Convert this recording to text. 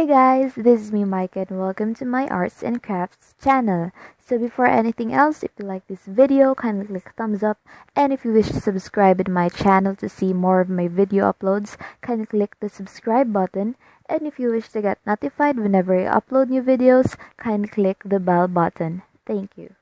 guys, this is me Mike and welcome to my arts and crafts channel. So before anything else, if you like this video, kindly click thumbs up, and if you wish to subscribe in my channel to see more of my video uploads, kindly click the subscribe button, and if you wish to get notified whenever I upload new videos, kindly click the bell button. Thank you.